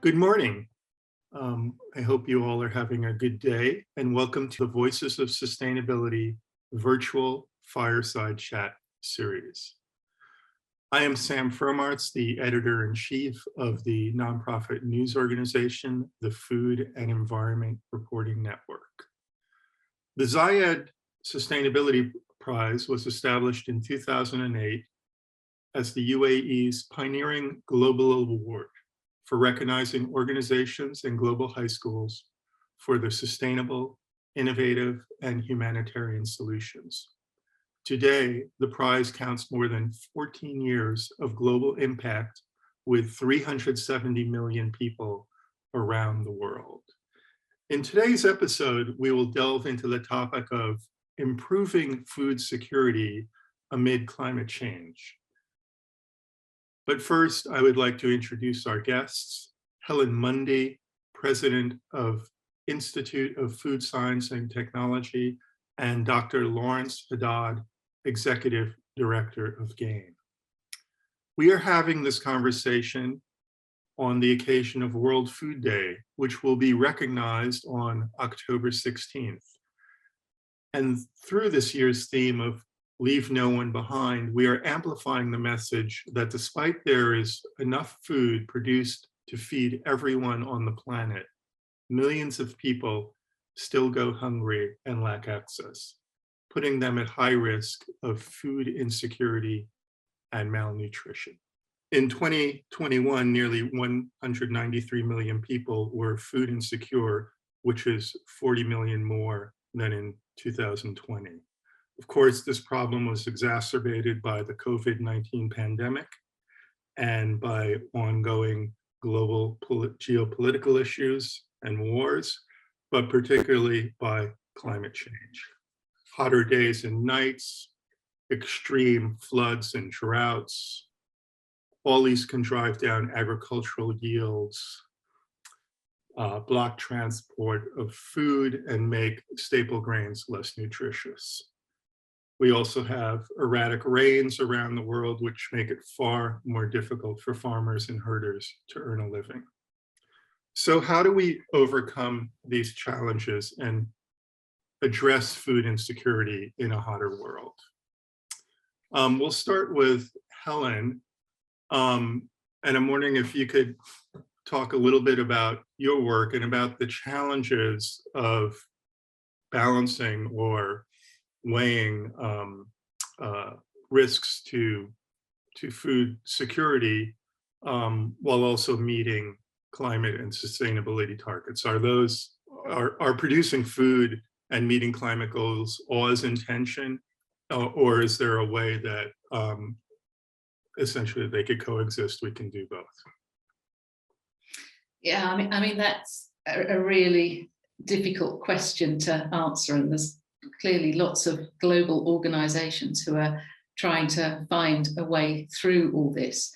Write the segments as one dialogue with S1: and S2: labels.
S1: Good morning. I hope you all are having a good day, and welcome to the Voices of Sustainability virtual fireside chat series. I am Sam Fermartz, the editor-in-chief of the nonprofit news organization, the Food and Environment Reporting Network. The Zayed Sustainability Prize was established in 2008 as the UAE's pioneering global award for recognizing organizations and global high schools for their sustainable, innovative, and humanitarian solutions. Today, the prize counts more than 14 years of global impact with 370 million people around the world. In today's episode, we will delve into the topic of improving food security amid climate change. But first, I would like to introduce our guests, Helen Munday, President of Institute of Food Science and Technology, and Dr. Lawrence Haddad, Executive Director of GAIN. We are having this conversation on the occasion of World Food Day, which will be recognized on October 16th. And through this year's theme of Leave No One Behind, we are amplifying the message that despite there is enough food produced to feed everyone on the planet, millions of people still go hungry and lack access, putting them at high risk of food insecurity and malnutrition. In 2021, nearly 193 million people were food insecure, which is 40 million more than in 2020. Of course, this problem was exacerbated by the COVID-19 pandemic and by ongoing global geopolitical issues and wars, but particularly by climate change. Hotter days and nights, extreme floods and droughts, all these can drive down agricultural yields, block transport of food, and make staple grains less nutritious. We also have erratic rains around the world, which make it far more difficult for farmers and herders to earn a living. So how do we overcome these challenges and address food insecurity in a hotter world? We'll start with Helen, and I'm wondering if you could talk a little bit about your work and about the challenges of balancing or weighing risks to food security while also meeting climate and sustainability targets. Are producing food and meeting climate goals always in tension, or is there a way that essentially they could coexist? We can do both.
S2: Yeah, I mean that's a really difficult question to answer, and there's clearly lots of global organizations who are trying to find a way through all this.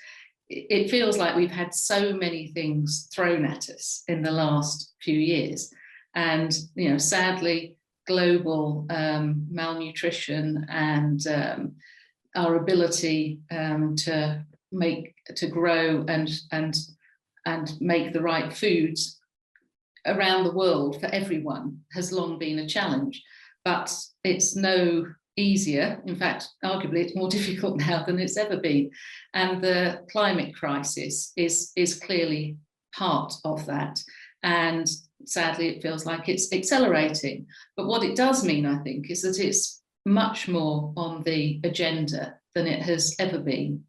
S2: It feels like we've had so many things thrown at us in the last few years. And, sadly, global malnutrition and our ability to grow and make the right foods around the world for everyone has long been a challenge. But it's no easier. In fact, arguably, it's more difficult now than it's ever been. And the climate crisis is clearly part of that. And sadly, it feels like it's accelerating. But what it does mean, I think, is that it's much more on the agenda than it has ever been.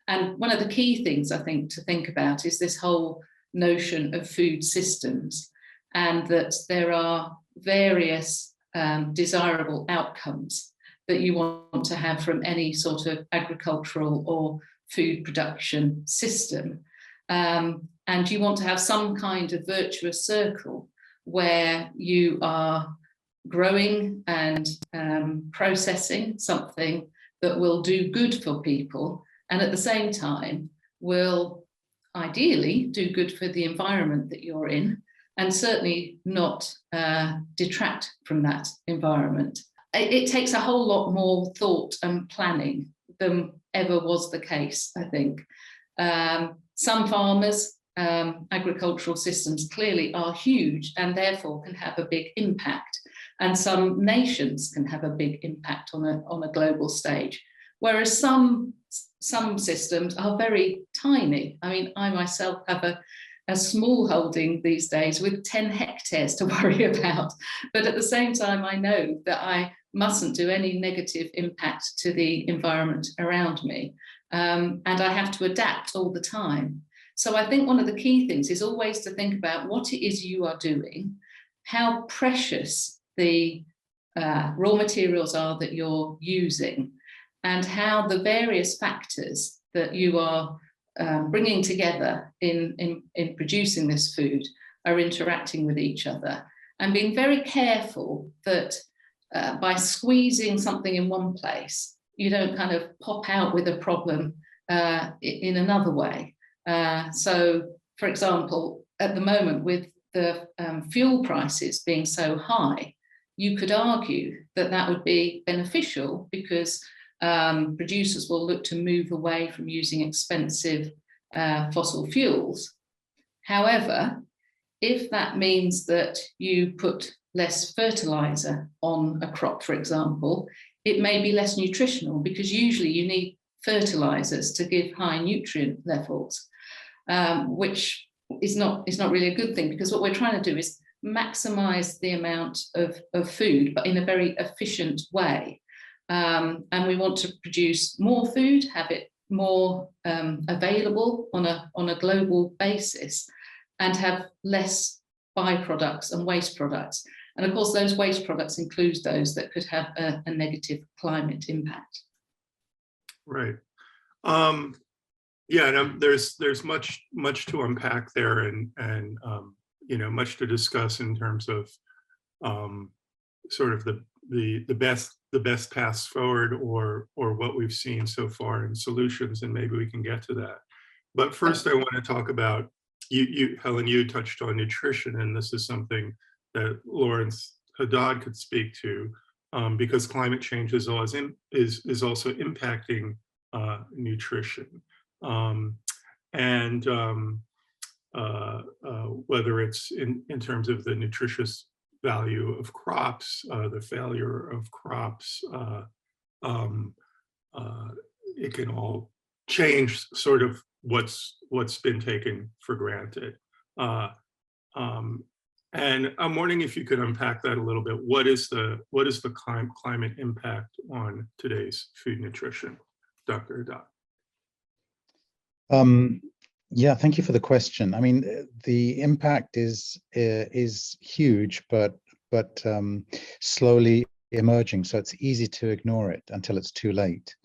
S2: And one of the key things, I think, to think about is this whole notion of food systems, and that there are various desirable outcomes that you want to have from any sort of agricultural or food production system. And you want to have some kind of virtuous circle where you are growing and processing something that will do good for people, and at the same time will ideally do good for the environment that you're in, and certainly not detract from that environment. It takes a whole lot more thought and planning than ever was the case, I think. Some farmers agricultural systems clearly are huge and therefore can have a big impact. And some nations can have a big impact on a global stage, whereas some systems are very tiny. I mean, I myself have a small holding these days with 10 hectares to worry about. But at the same time, I know that I mustn't do any negative impact to the environment around me. And I have to adapt all the time. So I think one of the key things is always to think about what it is you are doing, how precious the raw materials are that you're using, and how the various factors that you are bringing together in producing this food are interacting with each other, and being very careful that by squeezing something in one place, you don't kind of pop out with a problem in another way. So, for example, at the moment with the fuel prices being so high, you could argue that that would be beneficial because producers will look to move away from using expensive fossil fuels. However, if that means that you put less fertilizer on a crop, for example, it may be less nutritional because usually you need fertilizers to give high nutrient levels, which is not really a good thing, because what we're trying to do is maximize the amount of food, but in a very efficient way. And we want to produce more food, have it more available on a global basis, and have less byproducts and waste products. And of course, those waste products include those that could have a negative climate impact.
S1: Right. Yeah, and there's much to unpack there, and you know, much to discuss in terms of sort of the best paths forward, or what we've seen so far in solutions, and maybe we can get to that. But first, I want to talk about Helen. You touched on nutrition, and this is something that Lawrence Haddad could speak to, because climate change is also impacting nutrition, and whether it's in terms of the nutritious value of crops, the failure of crops, it can all change sort of what's been taken for granted. And I'm wondering if you could unpack that a little bit. What is the climate impact on today's food nutrition, Dr. Haddad?
S3: Yeah, thank you for the question. I mean, the impact is huge, but slowly emerging. So it's easy to ignore it until it's too late.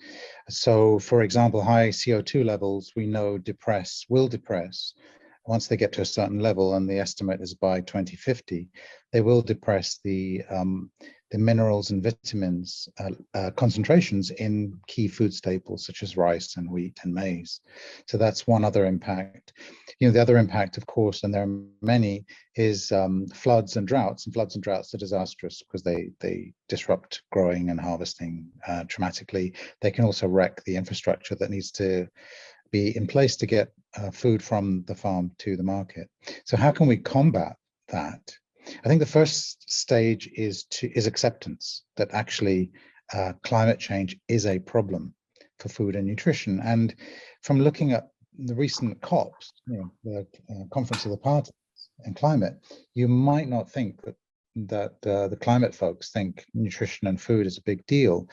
S3: So, for example, high CO2 levels we know will depress. Once they get to a certain level, and the estimate is by 2050, they will depress the minerals and vitamins concentrations in key food staples such as rice and wheat and maize. So that's one other impact. You know, the other impact, of course, and there are many, is floods and droughts. And floods and droughts are disastrous because they disrupt growing and harvesting dramatically. They can also wreck the infrastructure that needs to be in place to get food from the farm to the market. So how can we combat that? I think the first stage is acceptance that actually climate change is a problem for food and nutrition. And from looking at the recent COPs, you know, the Conference of the Parties and Climate, you might not think that the climate folks think nutrition and food is a big deal.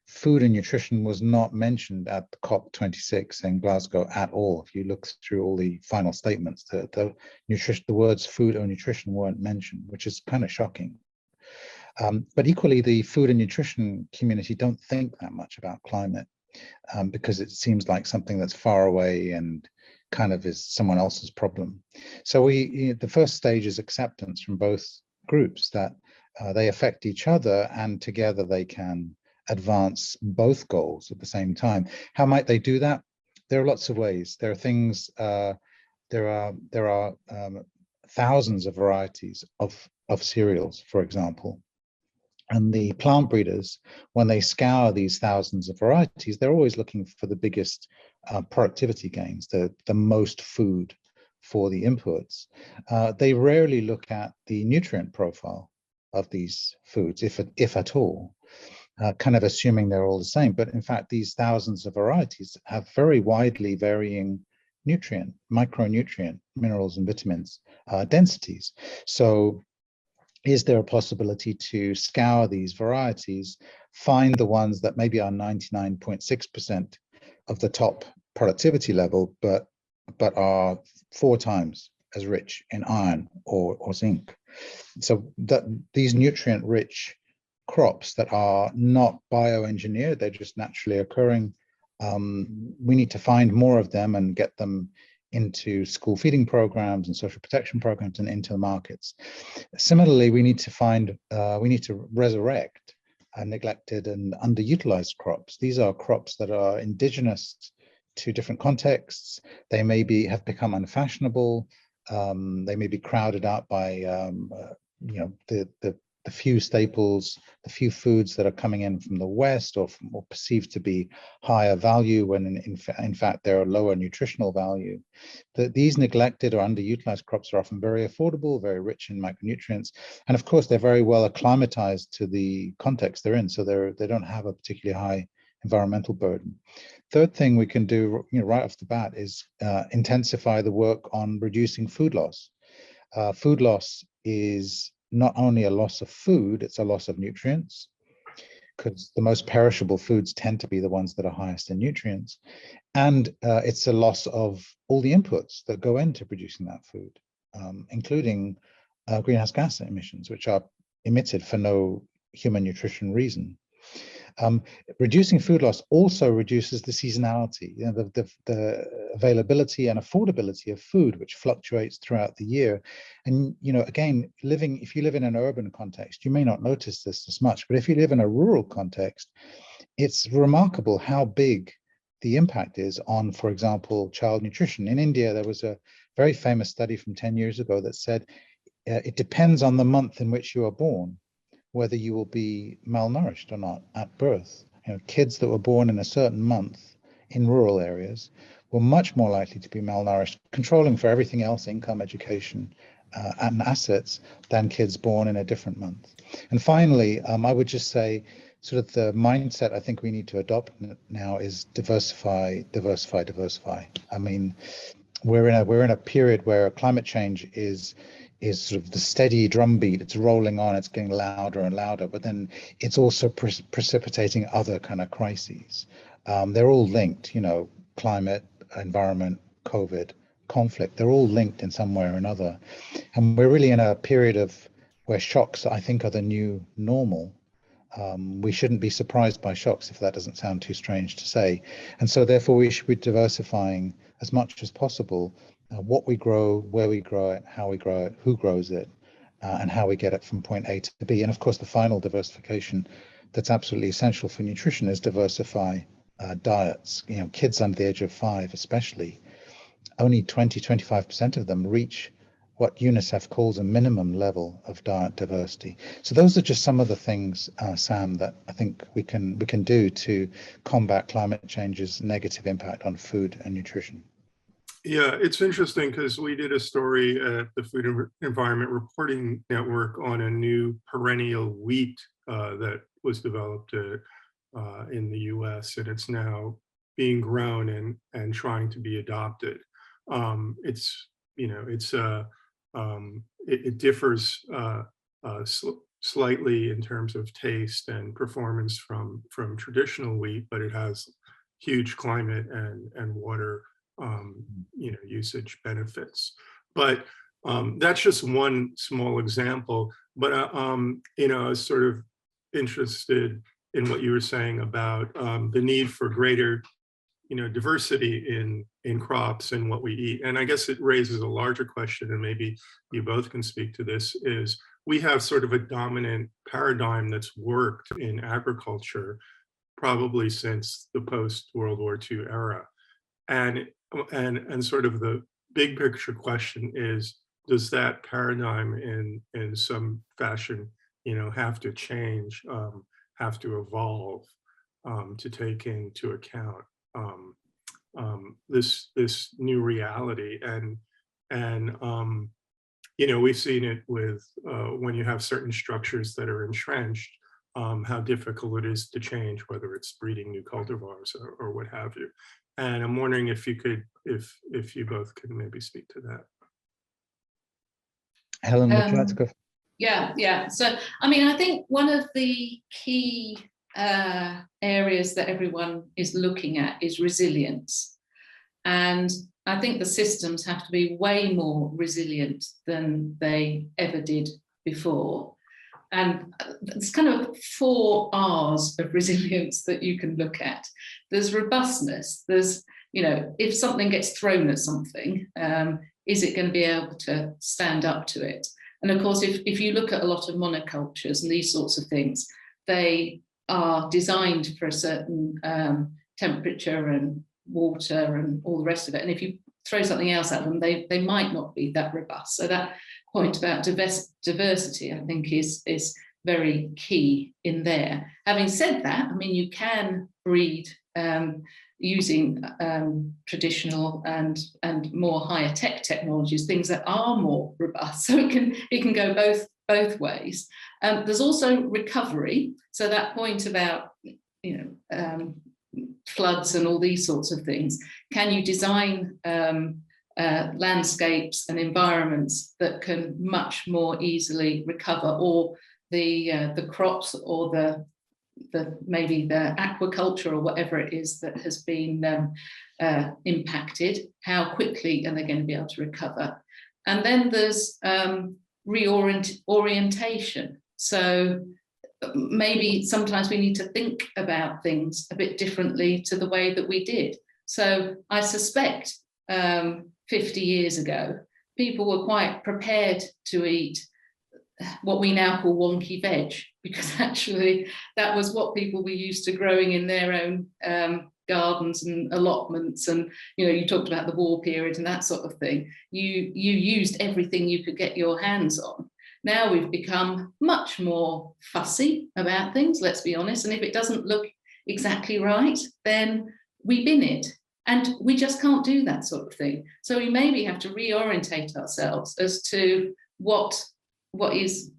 S3: Food and nutrition was not mentioned at COP26 in Glasgow at all. If you look through all the final statements, the words food or nutrition weren't mentioned, which is kind of shocking. But equally, the food and nutrition community don't think that much about climate because it seems like something that's far away and kind of is someone else's problem. So the first stage is acceptance from both groups that they affect each other, and together they can advance both goals at the same time. How might they do that? There are lots of ways. There are things. There are thousands of varieties of cereals, for example. And the plant breeders, when they scour these thousands of varieties, they're always looking for the biggest productivity gains, the most food for the inputs. They rarely look at the nutrient profile of these foods, if at all, kind of assuming they're all the same. But in fact, these thousands of varieties have very widely varying nutrient, micronutrient, minerals and vitamins densities. So is there a possibility to scour these varieties, find the ones that maybe are 99.6% of the top productivity level, but are 4 times as rich in iron or zinc? So that these nutrient rich crops that are not bioengineered, they're just naturally occurring, we need to find more of them and get them into school feeding programs and social protection programs and into the markets. Similarly, we need to resurrect neglected and underutilized crops. These are crops that are indigenous to different contexts. They maybe have become unfashionable. They may be crowded out by the few staples, the few foods that are coming in from the West or perceived to be higher value when in fact they're lower nutritional value. These neglected or underutilized crops are often very affordable, very rich in micronutrients, and of course they're very well acclimatized to the context they're in, so they don't have a particularly high environmental burden. Third thing we can do, right off the bat is intensify the work on reducing food loss. Food loss is not only a loss of food, it's a loss of nutrients, because the most perishable foods tend to be the ones that are highest in nutrients. And it's a loss of all the inputs that go into producing that food, including greenhouse gas emissions, which are emitted for no human nutrition reason. Reducing food loss also reduces the seasonality, the availability and affordability of food, which fluctuates throughout the year. And again, if you live in an urban context, you may not notice this as much, but if you live in a rural context, it's remarkable how big the impact is on, for example, child nutrition. In India, there was a very famous study from 10 years ago that said it depends on the month in which you are born whether you will be malnourished or not at birth. Kids that were born in a certain month in rural areas were much more likely to be malnourished, controlling for everything else, income, education, and assets, than kids born in a different month. And finally, I would just say, sort of the mindset I think we need to adopt now is diversify, diversify, diversify. I mean, we're in a period where climate change is sort of the steady drumbeat. It's rolling on, it's getting louder and louder, but then it's also precipitating other kind of crises. They're all linked, climate, environment, COVID, conflict, they're all linked in some way or another. And we're really in a period where shocks, I think, are the new normal. We shouldn't be surprised by shocks, if that doesn't sound too strange to say. And so therefore we should be diversifying as much as possible what we grow, where we grow it, how we grow it, who grows it, and how we get it from point A to B. And of course, the final diversification that's absolutely essential for nutrition is diversify diets. Kids under the age of 5 especially, only 20-25% of them reach what UNICEF calls a minimum level of diet diversity. So those are just some of the things, Sam, that I think we can do to combat climate change's negative impact on food and nutrition.
S1: Yeah, it's interesting because we did a story at the Food and Environment Reporting Network on a new perennial wheat that was developed in the US, and it's now being grown and trying to be adopted. It differs slightly in terms of taste and performance from traditional wheat, but it has huge climate and water usage benefits. But that's just one small example. But I was sort of interested in what you were saying about the need for greater diversity in crops and what we eat. And I guess it raises a larger question, and maybe you both can speak to this, is we have sort of a dominant paradigm that's worked in agriculture probably since the post-World War II era. And sort of the big picture question is, does that paradigm in some fashion, have to change, have to evolve to take into account this new reality. And we've seen it with when you have certain structures that are entrenched, how difficult it is to change, whether it's breeding new cultivars or what have you. And I'm wondering if you both could maybe speak to that.
S3: Helen, would you like to go?
S2: Yeah. So, I mean, I think one of the key areas that everyone is looking at is resilience. And I think the systems have to be way more resilient than they ever did before. And it's kind of 4 R's of resilience that you can look at. There's robustness. There's, if something gets thrown at something, is it going to be able to stand up to it? And of course, if you look at a lot of monocultures and these sorts of things, they are designed for a certain temperature and water and all the rest of it. And if you throw something else at them, they might not be that robust. So that point about diversity, I think, is very key in there. Having said that, I mean, you can breed using traditional and more higher tech technologies, things that are more robust. So it can go both ways. There's also recovery. So that point about floods and all these sorts of things. Can you design landscapes and environments that can much more easily recover, or the crops, or the maybe the aquaculture or whatever it is that has been impacted? How quickly are they going to be able to recover? And then there's reorientation. So maybe sometimes we need to think about things a bit differently to the way that we did. So I suspect 50 years ago, people were quite prepared to eat what we now call wonky veg, because actually that was what people were used to growing in their own gardens and allotments. And you talked about the war period and that sort of thing. You used everything you could get your hands on. Now we've become much more fussy about things, let's be honest. And if it doesn't look exactly right, then we bin it. And we just can't do that sort of thing. So we maybe have to reorientate ourselves as to what is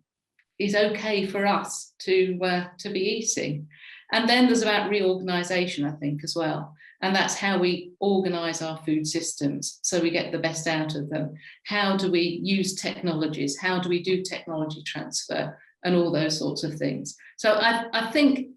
S2: okay for us to be eating. And then there's about reorganization, I think, as well. And that's how we organize our food systems so we get the best out of them. How do we use technologies? How do we do technology transfer and all those sorts of things? So I think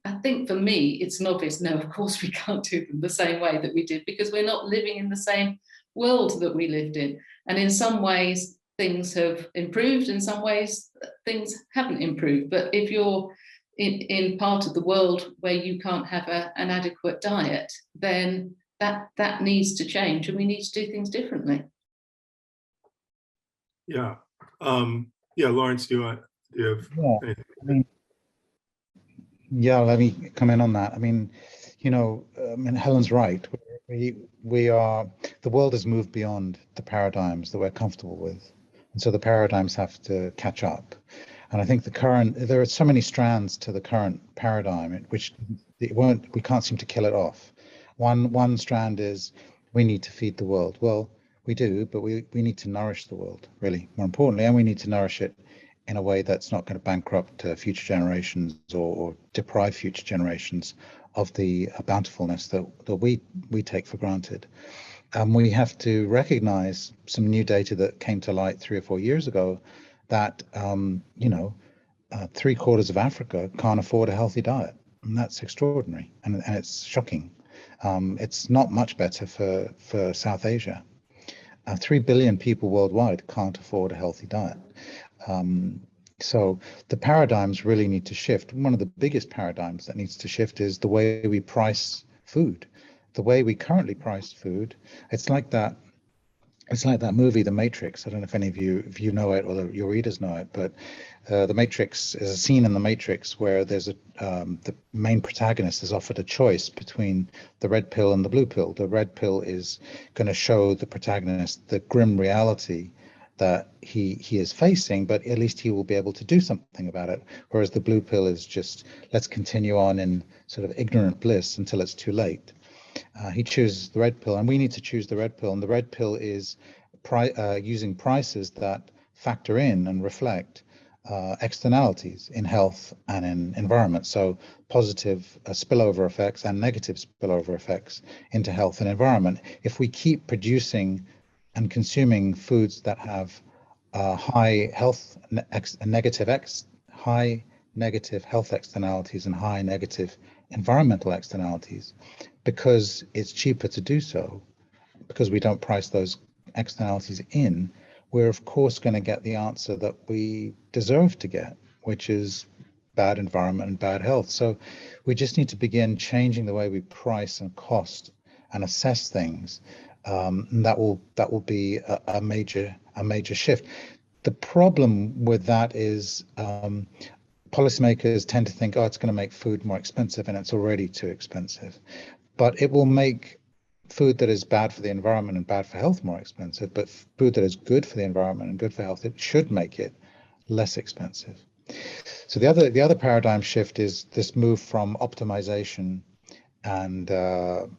S2: for me, it's an obvious no, of course we can't do them the same way that we did, because we're not living in the same world that we lived in. And in some ways, things have improved, in some ways, things haven't improved. But if you're in part of the world where you can't have an adequate diet, then that needs to change, and we need to do things differently.
S1: Yeah. Lawrence, do you have anything?
S3: Let me come in on that. I mean, Helen's right. We are, the world has moved beyond the paradigms that we're comfortable with. And so the paradigms have to catch up. And I think there are so many strands to the current paradigm, which we can't seem to kill it off. One strand is we need to feed the world. Well, we do, but we need to nourish the world, really, more importantly, and we need to nourish it in a way that's not going to bankrupt future generations or deprive future generations of the bountifulness that we take for granted. We have to recognize some new data that came to light 3 or 4 years ago that 3/4 of Africa can't afford a healthy diet, and that's extraordinary, and it's shocking. It's not much better for South Asia. 3 billion people worldwide can't afford a healthy diet. So the paradigms really need to shift. One of the biggest paradigms that needs to shift is the way we price food. The way we currently price food, it's like that movie, The Matrix. I don't know if any of you know it, or your readers know it, but The Matrix is a scene in The Matrix where there's the main protagonist is offered a choice between the red pill and the blue pill. The red pill is going to show the protagonist the grim reality that he is facing, but at least he will be able to do something about it. Whereas the blue pill is just, let's continue on in sort of ignorant bliss until it's too late. He chooses the red pill, and we need to choose the red pill. And the red pill is using prices that factor in and reflect externalities in health and in environment. So positive spillover effects and negative spillover effects into health and environment. If we keep producing and consuming foods that have high negative health externalities and high negative environmental externalities, because it's cheaper to do so, because we don't price those externalities in, we're of course going to get the answer that we deserve to get, which is bad environment and bad health. So we just need to begin changing the way we price and cost and assess things. And that will be a major shift. The problem with that is policymakers tend to think, oh, it's going to make food more expensive, and it's already too expensive. But it will make food that is bad for the environment and bad for health more expensive, but food that is good for the environment and good for health, it should make it less expensive. So the other paradigm shift is this move from optimization and I'm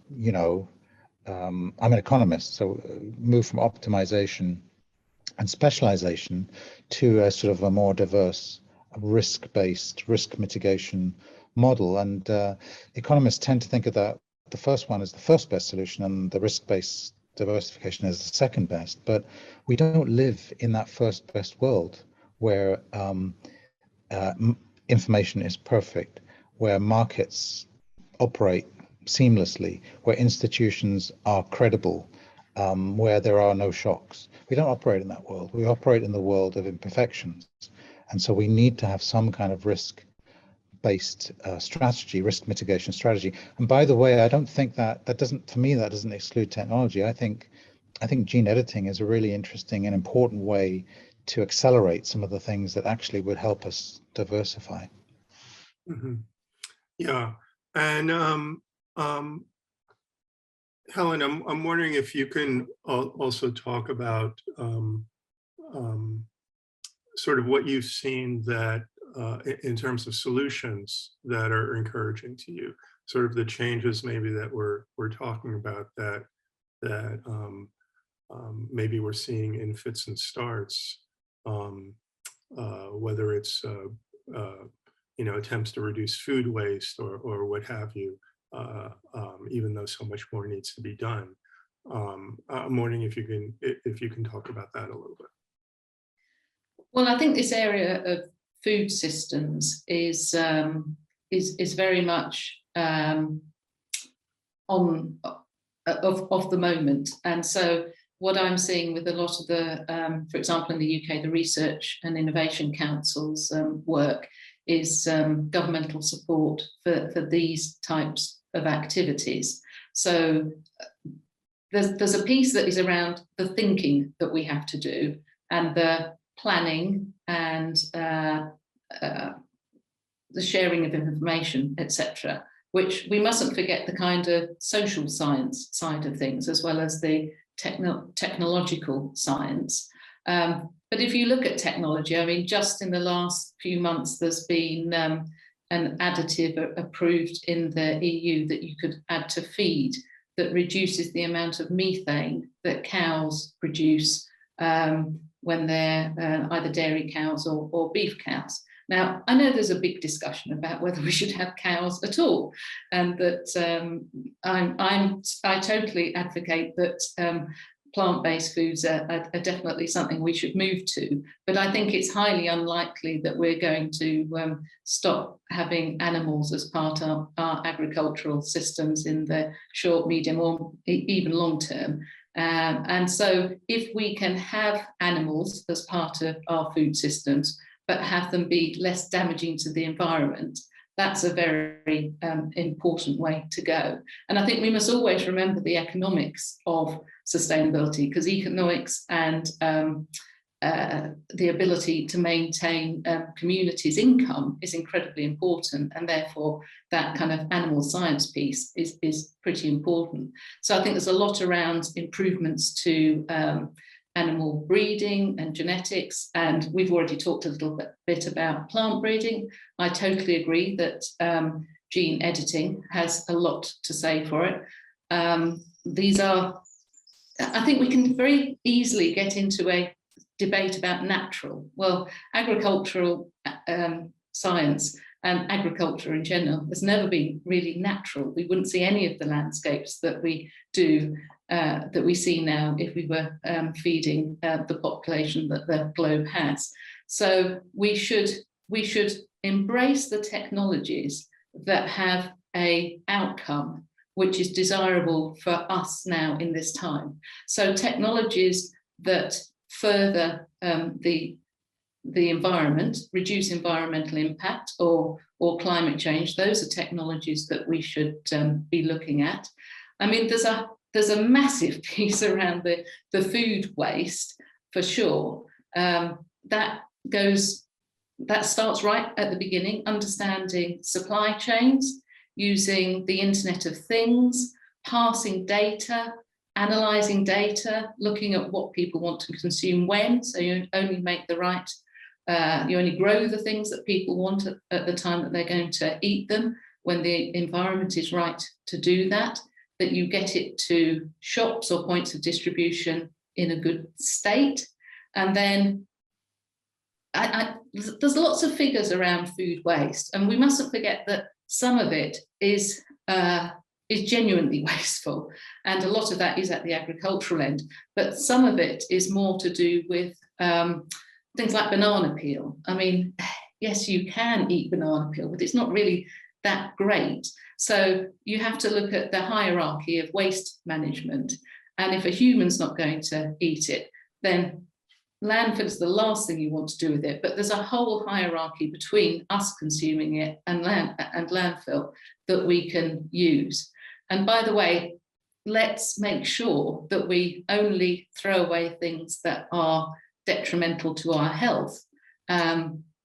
S3: an economist, so move from optimization and specialization to a sort of a more diverse, risk-based, risk mitigation model. And economists tend to think of that the first one is the first best solution and the risk-based diversification is the second best. But we don't live in that first best world where information is perfect, where markets operate seamlessly, where institutions are credible, where there are no shocks. We don't operate in that world. We operate in the world of imperfections. And so we need to have some kind of risk-based strategy, risk mitigation strategy. And by the way, I don't think that doesn't exclude technology. I think gene editing is a really interesting and important way to accelerate some of the things that actually would help us diversify.
S1: Mm-hmm. Yeah, and Helen, I'm wondering if you can also talk about sort of what you've seen that in terms of solutions that are encouraging to you, sort of the changes maybe that we're talking about that maybe we're seeing in fits and starts, whether it's attempts to reduce food waste or what have you, even though so much more needs to be done. I'm wondering if you can talk about that a little bit.
S2: Well, I think this area of food systems is very much of the moment, and so what I'm seeing with a lot of the, for example, in the UK, the Research and Innovation Council's work is governmental support for these types of activities. So there's a piece that is around the thinking that we have to do and the planning and the sharing of information, etc., which we mustn't forget the kind of social science side of things as well as the technological science. But if you look at technology, I mean, just in the last few months, there's been an additive approved in the EU that you could add to feed that reduces the amount of methane that cows produce when they're either dairy cows or beef cows. Now, I know there's a big discussion about whether we should have cows at all, and that I totally advocate that plant-based foods are definitely something we should move to. But I think it's highly unlikely that we're going to stop having animals as part of our agricultural systems in the short, medium, or even long term. And so if we can have animals as part of our food systems, but have them be less damaging to the environment, that's a very important way to go. And I think we must always remember the economics of sustainability, because economics and the ability to maintain communities' income is incredibly important, and therefore that kind of animal science piece is pretty important. So I think there's a lot around improvements to animal breeding and genetics, and we've already talked a little bit about plant breeding. I totally agree that gene editing has a lot to say for it. These are, I think we can very easily get into a debate about natural. Well, agricultural science and agriculture in general has never been really natural. We wouldn't see any of the landscapes that we do, that we see now if we were feeding the population that the globe has. So we should embrace the technologies that have an outcome which is desirable for us now in this time. So technologies that further the environment, reduce environmental impact or climate change, those are technologies that we should be looking at. I mean, there's a massive piece around the food waste, for sure. That starts right at the beginning, understanding supply chains, using the Internet of Things, passing data, analysing data, looking at what people want to consume when, so you only make the right, you only grow the things that people want at the time that they're going to eat them, when the environment is right to do that, that you get it to shops or points of distribution in a good state. And then there's lots of figures around food waste, and we mustn't forget that some of it is genuinely wasteful, and a lot of that is at the agricultural end, but some of it is more to do with things like banana peel. I mean, yes, you can eat banana peel, but it's not really that great. So you have to look at the hierarchy of waste management, and if a human's not going to eat it, then landfill is the last thing you want to do with it. But there's a whole hierarchy between us consuming it and landfill that we can use. And by the way, let's make sure that we only throw away things that are detrimental to our health.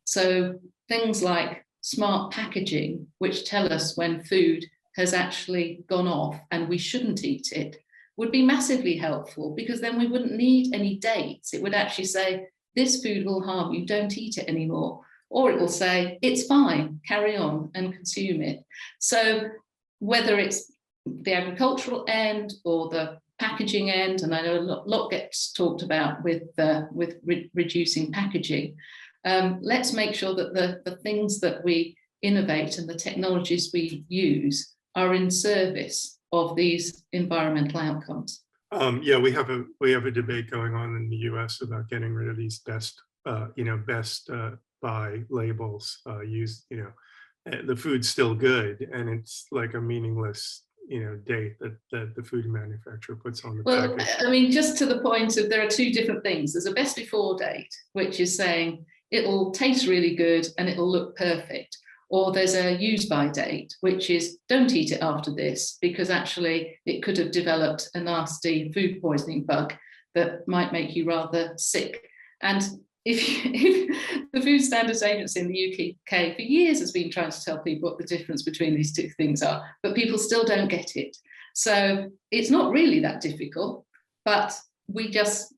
S2: So things like smart packaging, which tell us when food has actually gone off and we shouldn't eat it, would be massively helpful, because then we wouldn't need any dates. It would actually say, this food will harm you, don't eat it anymore. Or it will say, it's fine, carry on and consume it. So whether it's the agricultural end or the packaging end, and I know a lot gets talked about with reducing packaging, let's make sure that the things that we innovate and the technologies we use are in service of these environmental outcomes.
S1: Yeah, we have a debate going on in the U.S. about getting rid of these best buy labels. The food's still good, and it's like a meaningless date that the food manufacturer puts on the package.
S2: I mean, just to the point of, there are two different things. There's a best before date, which is saying it'll taste really good and it'll look perfect. Or there's a use by date, which is don't eat it after this, because actually it could have developed a nasty food poisoning bug that might make you rather sick. And if the Food Standards Agency in the UK for years has been trying to tell people what the difference between these two things are, but people still don't get it. So it's not really that difficult, but we just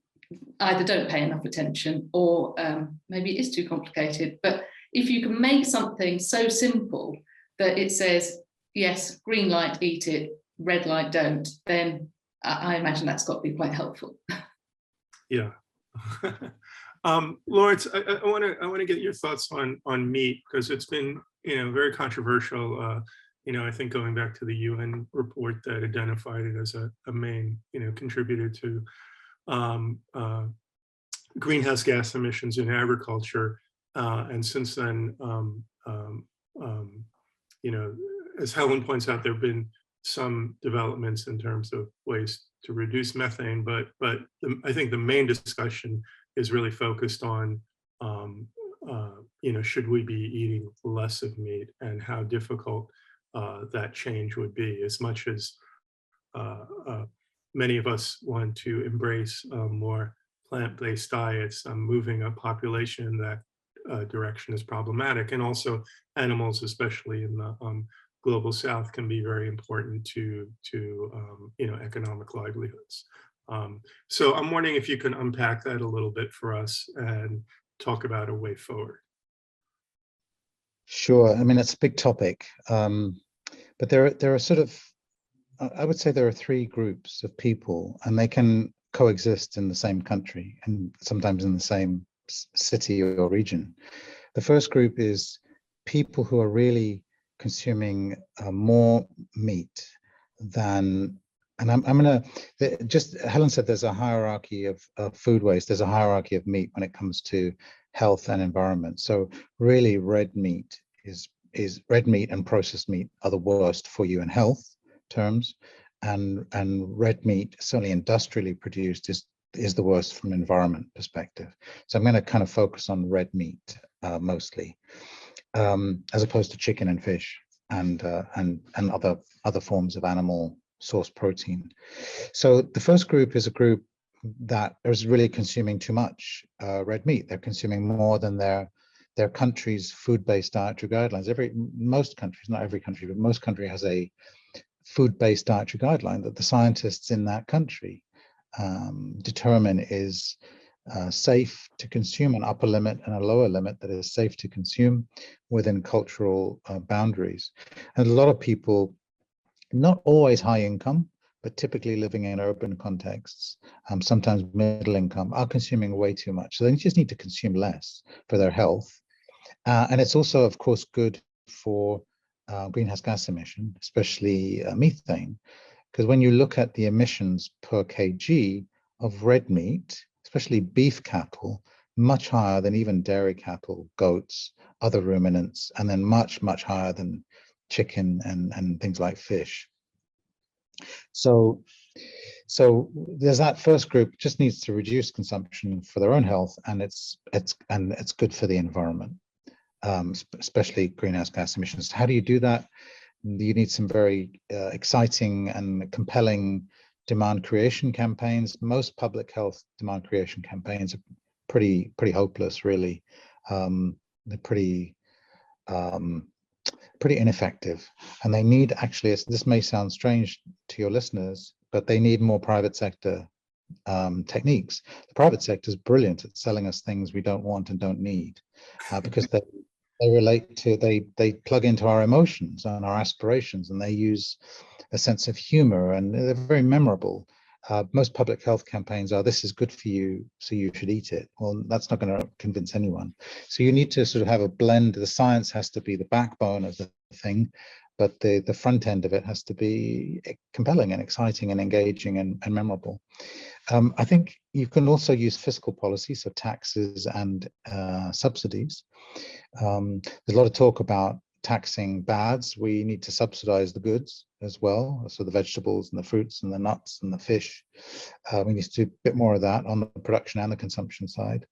S2: either don't pay enough attention, or maybe it is too complicated. But if you can make something so simple that it says, yes, green light, eat it, red light, don't, then I imagine that's got to be quite helpful.
S1: Yeah. Lawrence, I want to get your thoughts on meat, because it's been very controversial. I think going back to the UN report that identified it as a main contributor to greenhouse gas emissions in agriculture. And since then, as Helen points out, there have been some developments in terms of ways to reduce methane, but I think the main discussion is really focused on, should we be eating less of meat, and how difficult that change would be. As much as many of us want to embrace more plant-based diets, moving a population in that direction is problematic, and also animals, especially in the global South, can be very important to economic livelihoods. So I'm wondering if you can unpack that a little bit for us and talk about a way forward.
S3: Sure. I mean, it's a big topic, but there are sort of I would say there are three groups of people, and they can coexist in the same country and sometimes in the same city or region. The first group is people who are really consuming more meat than, and I'm going to just, Helen said there's a hierarchy of food waste. There's a hierarchy of meat when it comes to health and environment. So really red meat is red meat and processed meat are the worst for you in health terms, and red meat, certainly industrially produced, is the worst from an environment perspective. So I'm going to kind of focus on red meat mostly, as opposed to chicken and fish and other forms of animal source protein. So the first group is a group that is really consuming too much red meat. They're consuming more than their country's food-based dietary guidelines. Most countries, not every country, but most country has a food-based dietary guideline that the scientists in that country determine is safe to consume, an upper limit and a lower limit that is safe to consume within cultural boundaries. And a lot of people, not always high income, but typically living in urban contexts, sometimes middle income, are consuming way too much. So they just need to consume less for their health. And it's also, of course, good for greenhouse gas emission, especially methane, because when you look at the emissions per kg of red meat, especially beef cattle, much higher than even dairy cattle, goats, other ruminants, and then much, much higher than chicken and things like fish. So there's that first group just needs to reduce consumption for their own health, and it's good for the environment, especially greenhouse gas emissions. How do you do that? You need some very exciting and compelling demand creation campaigns. Most public health demand creation campaigns are pretty hopeless, really. They're pretty ineffective, and they need, actually, this may sound strange to your listeners, but they need more private sector techniques. The private sector is brilliant at selling us things we don't want and don't need, because they relate to, they plug into our emotions and our aspirations, and they use a sense of humor, and they're very memorable. Most public health campaigns are, this is good for you, so you should eat it. Well, that's not going to convince anyone. So you need to sort of have a blend. The science has to be the backbone of the thing, but the front end of it has to be compelling and exciting and engaging and memorable. I think you can also use fiscal policy, so taxes and subsidies. There's a lot of talk about taxing bads. We need to subsidize the goods as well, so the vegetables and the fruits and the nuts and the fish. We need to do a bit more of that on the production and the consumption side.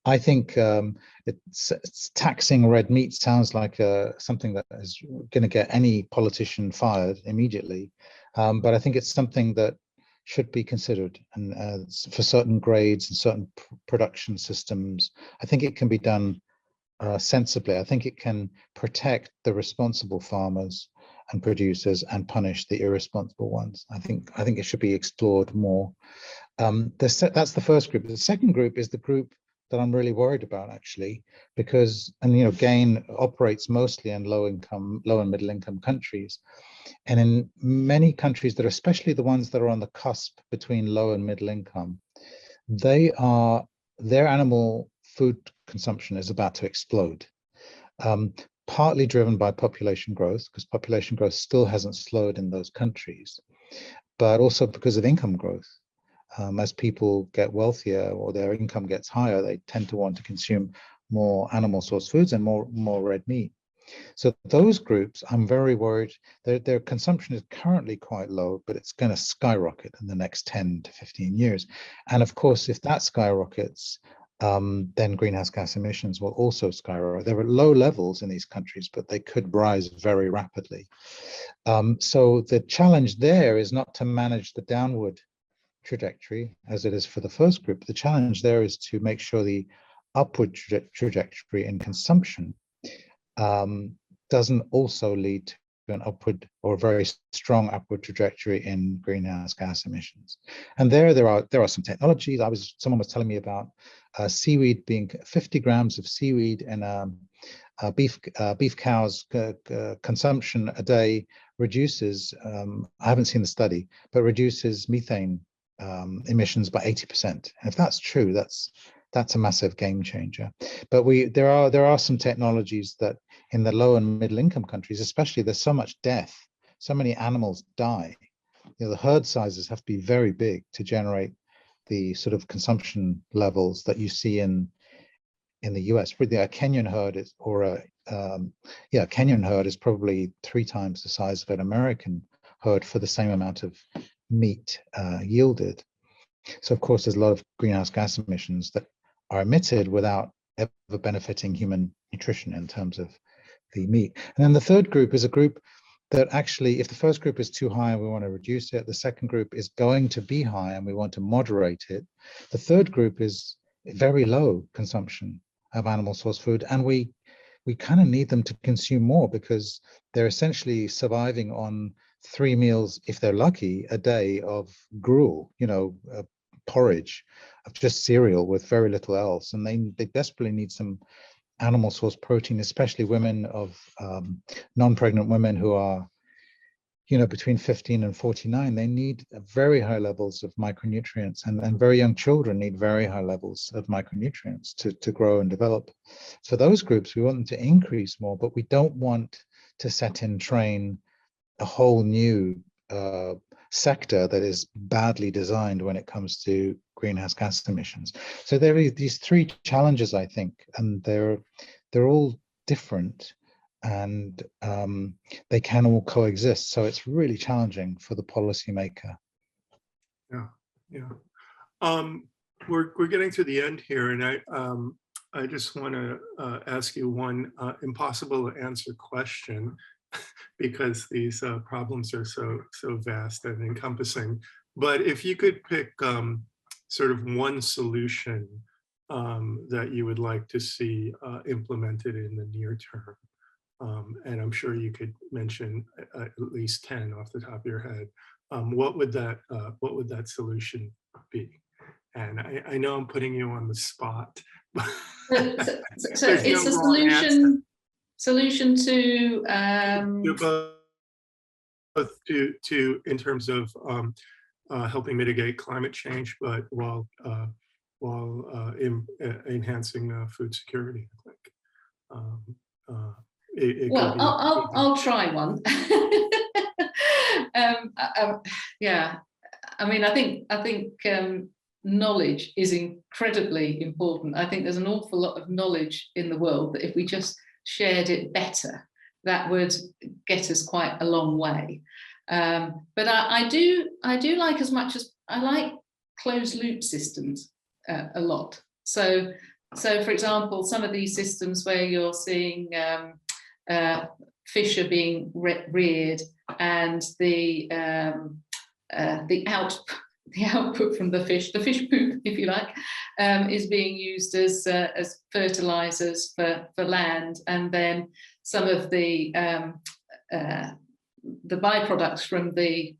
S3: I think it's taxing red meat sounds like something that is going to get any politician fired immediately, but I think it's something that should be considered, and for certain grades and certain production systems, I think it can be done sensibly. I think it can protect the responsible farmers and producers and punish the irresponsible ones. I think it should be explored more. That's the first group. The second group is the group that I'm really worried about, actually, because, and you know, GAIN operates mostly in low and middle income countries, and in many countries that are, especially the ones that are on the cusp between low and middle income, their animal food consumption is about to explode, partly driven by population growth, because population growth still hasn't slowed in those countries, but also because of income growth. As people get wealthier or their income gets higher, they tend to want to consume more animal source foods and more red meat. So those groups, I'm very worried. Their consumption is currently quite low, but it's going to skyrocket in the next 10 to 15 years. And of course, if that skyrockets, then greenhouse gas emissions will also skyrocket. There are low levels in these countries, but they could rise very rapidly. So the challenge there is not to manage the downward trajectory as it is for the first group. The challenge there is to make sure the upward trajectory in consumption doesn't also lead to an upward or very strong upward trajectory in greenhouse gas emissions. And there are some technologies. Someone was telling me about seaweed, being 50 grams of seaweed in beef cow's consumption a day reduces, I haven't seen the study, but reduces methane emissions by 80%. And if that's true, that's a massive game changer. But there are some technologies that in the low and middle income countries, especially, there's so much death, so many animals die. The herd sizes have to be very big to generate the sort of consumption levels that you see in the US. For a Kenyan herd Kenyan herd is probably 3 times the size of an American herd for the same amount of meat yielded. So of course, there's a lot of greenhouse gas emissions that are emitted without ever benefiting human nutrition in terms of the meat. And then the third group is a group that actually, if the first group is too high and we want to reduce it, the second group is going to be high and we want to moderate it. The third group is very low consumption of animal source food, and we kind of need them to consume more because they're essentially surviving on 3 meals, if they're lucky, a day of gruel, porridge, of just cereal with very little else. And they desperately need some animal source protein, especially women of non-pregnant women who are, between 15 and 49. They need very high levels of micronutrients, and very young children need very high levels of micronutrients to grow and develop. For those groups, we want them to increase more, but we don't want to set in train a whole new sector that is badly designed when it comes to greenhouse gas emissions. So there are these 3 challenges, I think, and they're all different, and they can all coexist. So it's really challenging for the policymaker.
S1: Yeah. We're getting to the end here, and I just want to ask you one impossible to answer question, because these problems are so vast and encompassing. But if you could pick sort of one solution that you would like to see implemented in the near term, and I'm sure you could mention at least 10 off the top of your head, what would that solution be? And I know I'm putting you on the spot.
S2: So it's a solution to
S1: both to in terms of helping mitigate climate change, but while enhancing food security, I think.
S2: I'll try one. Yeah, I mean, I think knowledge is incredibly important. I think there's an awful lot of knowledge in the world that if we just shared it better, that would get us quite a long way. But I do like, as much as I like closed loop systems a lot. So for example, some of these systems where you're seeing fish are being reared, and the output from the fish poop, if you like, is being used as fertilizers for land, and then some of the byproducts from the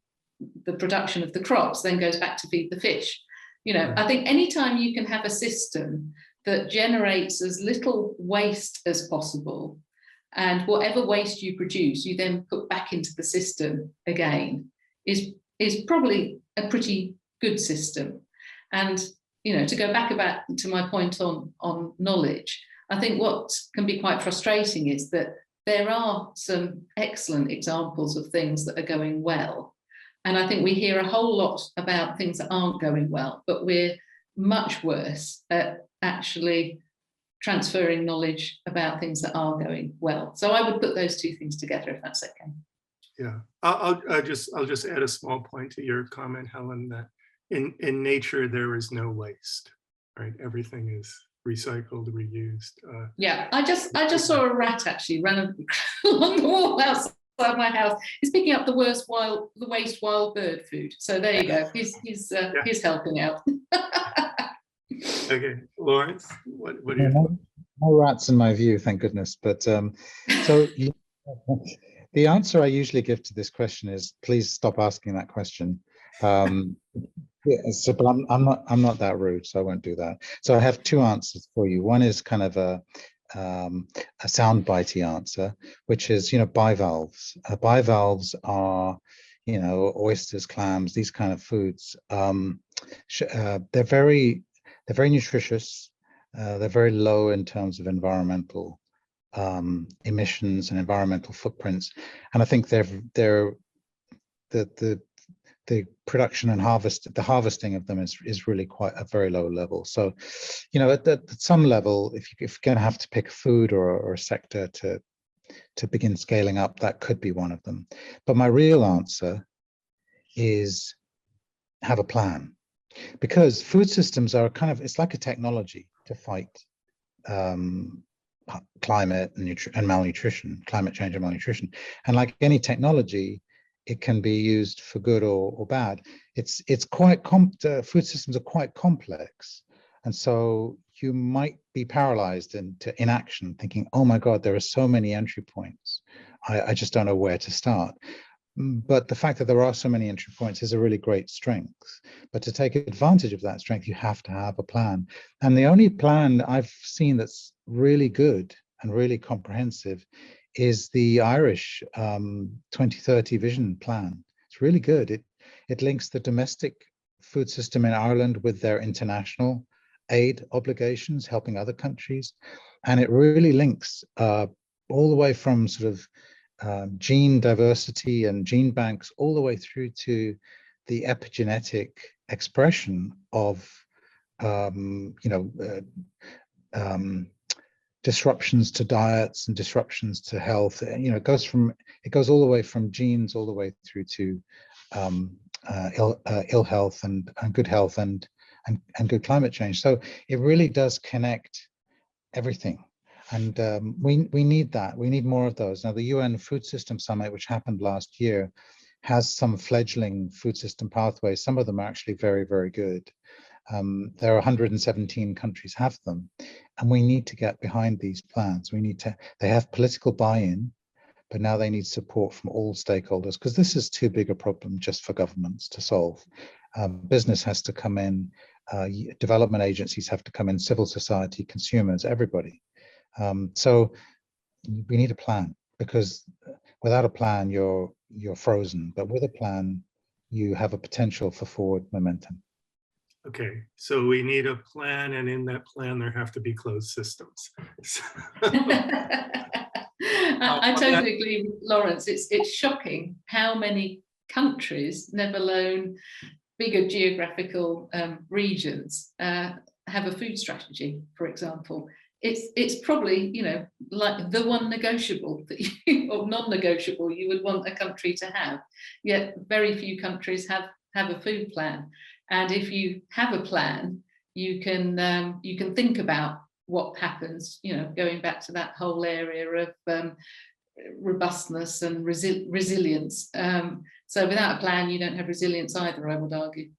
S2: production of the crops then goes back to feed the fish. I think anytime you can have a system that generates as little waste as possible, and whatever waste you produce, you then put back into the system again, is probably a pretty good system. And to go back to my point on knowledge, I think what can be quite frustrating is that there are some excellent examples of things that are going well, and I think we hear a whole lot about things that aren't going well, but we're much worse at actually transferring knowledge about things that are going well. So I would put those 2 things together, if that's okay.
S1: Yeah, I'll just add a small point to your comment, Helen, that in nature there is no waste, right? Everything is recycled, reused.
S2: Yeah, I just saw a rat actually run along the wall outside my house. He's picking up the waste wild bird food. So there you go. He's helping out.
S1: Okay, Lawrence, what do you?
S3: No rats in my view, thank goodness. But so the answer I usually give to this question is, please stop asking that question. But I'm not that rude, so I won't do that. So I have 2 answers for you. One is kind of a a soundbitey answer, which is, bivalves. Bivalves are, oysters, clams, these kind of foods. They're very nutritious. They're very low in terms of environmental emissions and environmental footprints, and I think the production and the harvesting of them is really quite a very low level. So, at some level, if you're going to have to pick a food or a sector to begin scaling up, that could be one of them. But my real answer is have a plan, because food systems are it's like a technology to fight climate and malnutrition, climate change and malnutrition. And like any technology, it can be used for good or bad. It's quite food systems are quite complex, and so you might be paralyzed into inaction, thinking, "Oh my God, there are so many entry points. I just don't know where to start." But the fact that there are so many entry points is a really great strength. But to take advantage of that strength, you have to have a plan. And the only plan I've seen that's really good and really comprehensive is the Irish 2030 vision plan. It's really good. It links the domestic food system in Ireland with their international aid obligations, helping other countries. And it really links all the way from sort of gene diversity and gene banks all the way through to the epigenetic expression of disruptions to diets and disruptions to health. It goes all the way from genes all the way through to ill health and good health and good climate change. So it really does connect everything. And we need that. We need more of those. Now, the UN Food System Summit, which happened last year, has some fledgling food system pathways. Some of them are actually very, very good. There are 117 countries have them, and we need to get behind these plans. They have political buy-in, but now they need support from all stakeholders, because this is too big a problem just for governments to solve. Business has to come in, development agencies have to come in, civil society, consumers, everybody. So we need a plan, because without a plan, you're frozen. But with a plan, you have a potential for forward momentum.
S1: Okay, so we need a plan, and in that plan, there have to be closed systems.
S2: I totally agree with Lawrence. It's shocking how many countries, never alone bigger geographical regions, have a food strategy, for example. It's probably, like the one negotiable that or non-negotiable you would want a country to have. Yet very few countries have a food plan. And if you have a plan, you can think about what happens, going back to that whole area of robustness and resilience. So without a plan, you don't have resilience either, I would argue.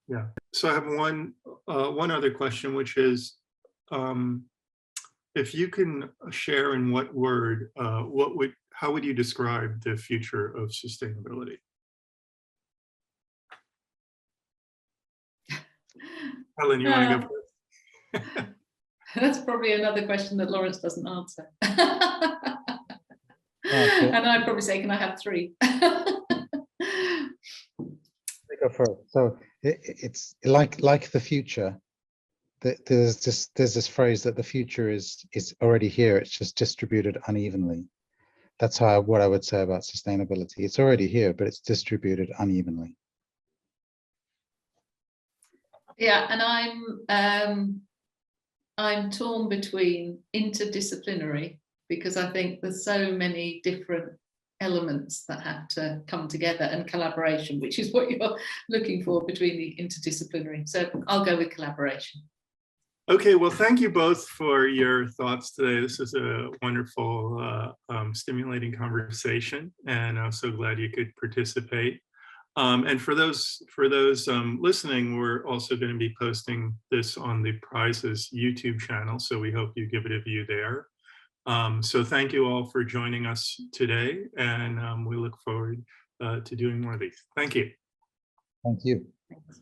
S1: Yeah. So I have one other question, which is, if you can share in what word, how would you describe the future of sustainability? Helen, you want to go first?
S2: That's probably another question that Lawrence doesn't answer. And I'd probably say, can I have three?
S3: Go first. So it's like the future. There's this phrase that the future is already here. It's just distributed unevenly. That's what I would say about sustainability. It's already here, but it's distributed unevenly.
S2: Yeah, and I'm torn between interdisciplinary, because I think there's so many different elements that have to come together, and collaboration, which is what you're looking for between the interdisciplinary. So I'll go with collaboration.
S1: Okay, well, thank you both for your thoughts today. This is a wonderful, stimulating conversation, and I'm so glad you could participate. And for those listening, we're also going to be posting this on the Prizes YouTube channel, so we hope you give it a view there. So thank you all for joining us today, and we look forward to doing more of these. Thank you.
S3: Thank you.
S2: Thanks.